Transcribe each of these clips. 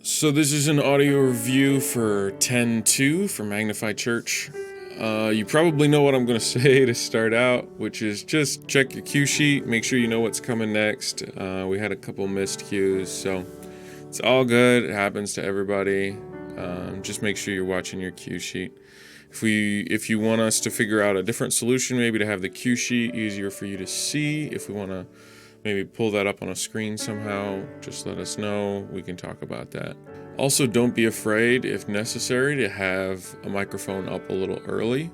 So this is an audio review for 10.2 for Magnified Church. You probably know what I'm going to say to start out, which is just check your cue sheet, make sure you know what's coming next. We had a couple missed cues, so it's all good. It happens to everybody. Just make sure you're watching your cue sheet. If you want us to figure out a different solution, maybe to have the cue sheet easier for you to see, if we want to maybe pull that up on a screen somehow, just let us know. We can talk about that. Also, don't be afraid, if necessary, to have a microphone up a little early.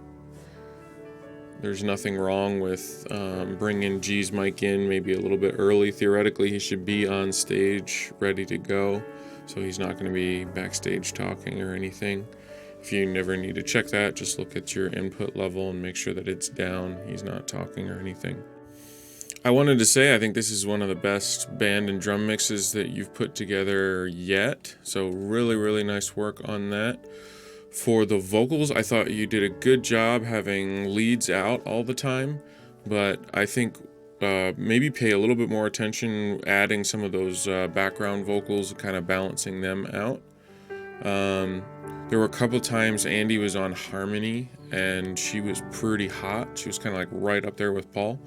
There's nothing wrong with bringing G's mic in maybe a little bit early. Theoretically, he should be on stage ready to go, so he's not going to be backstage talking or anything. If you never need to check that, just look at your input level and make sure that it's down. He's not talking or anything. I wanted to say I think this is one of the best band and drum mixes that you've put together yet. So really, really nice work on that. For the vocals, I thought you did a good job having leads out all the time, but I think maybe pay a little bit more attention adding some of those background vocals, kind of balancing them out. There were a couple times Andy was on harmony and she was pretty hot. She was kind of like right up there with Paul.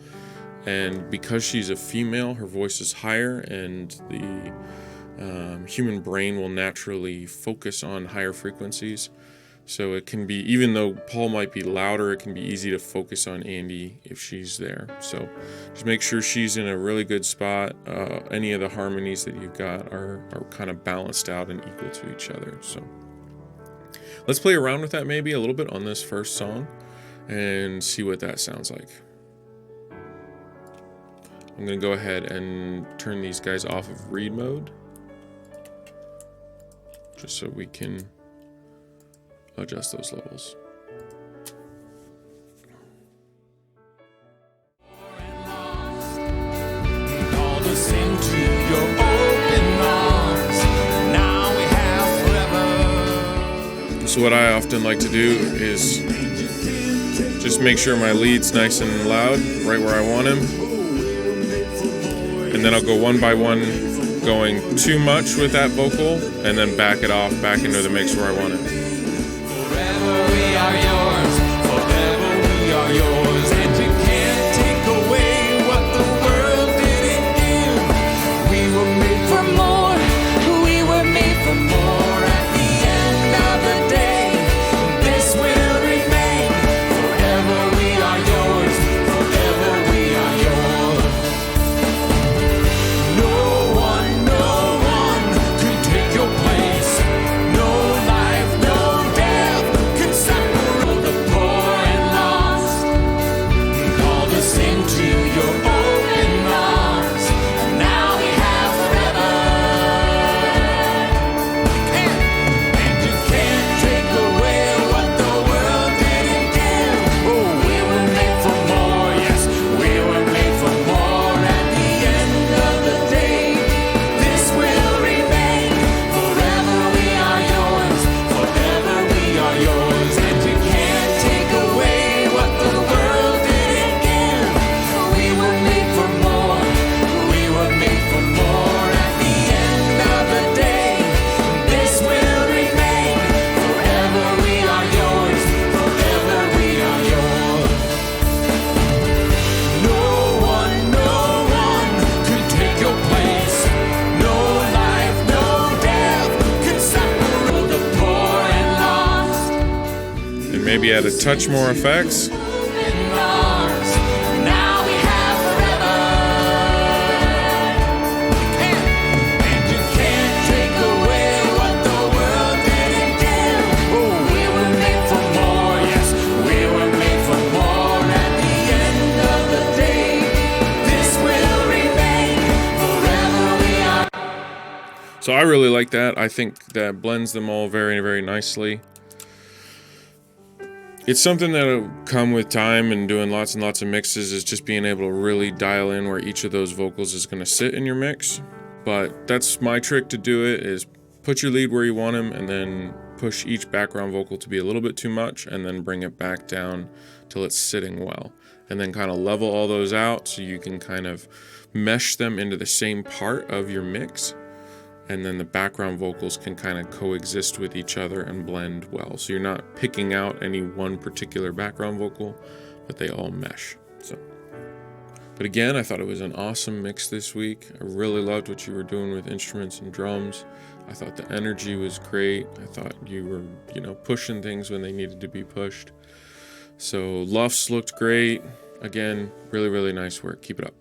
And because she's a female, her voice is higher, and the human brain will naturally focus on higher frequencies. So it can be, even though Paul might be louder, it can be easy to focus on Andy if she's there. So just make sure she's in a really good spot. Any of the harmonies that you've got are kind of balanced out and equal to each other. So let's play around with that maybe a little bit on this first song and see what that sounds like. I'm going to go ahead and turn these guys off of read mode, just so we can adjust those levels. So what I often like to do is just make sure my lead's nice and loud, right where I want him. And then I'll go one by one, going too much with that vocal, and then back it off, back into the mix where I want it. Forever we are yours, forever we are yours, and you can't take away what the world didn't give. We were made for more, we were made for more. At the end of the day, this will remain. Forever we are yours, forever we are yours. No one can take your place. No life, no death can separate the poor and lost. Called us into your open arms. Now we have forever. And you can't take away what the world didn't give. Oh, we were made for more, yes, we were made for more. At the end of the day, this will remain. Forever we are yours, forever we are yours. And you can't take away what the world didn't give. We were made for more, we were made for more. At the end of the day, this will remain. Forever we are yours, forever we are yours. No one can take your place. No life, no death can separate the poor and lost. And maybe add a touch more effects. Open arms. Now we have forever. And you can't take away what the world didn't give. Oh, we were made for more, yes, we were made for more. At the end of the day, this will remain. Forever we are. So I really like that. I think that blends them all very, very nicely. It's something that'll come with time and doing lots and lots of mixes, is just being able to really dial in where each of those vocals is going to sit in your mix. But that's my trick to do it, is put your lead where you want him and then push each background vocal to be a little bit too much and then bring it back down till it's sitting well. And then kind of level all those out so you can kind of mesh them into the same part of your mix. and then the background vocals can kind of coexist with each other and blend well. So you're not picking out any one particular background vocal, but they all mesh. But again, I thought it was an awesome mix this week. I really loved what you were doing with instruments and drums. I thought the energy was great. I thought you were, pushing things when they needed to be pushed. So Luffs looked great. Again, really, really nice work. Keep it up.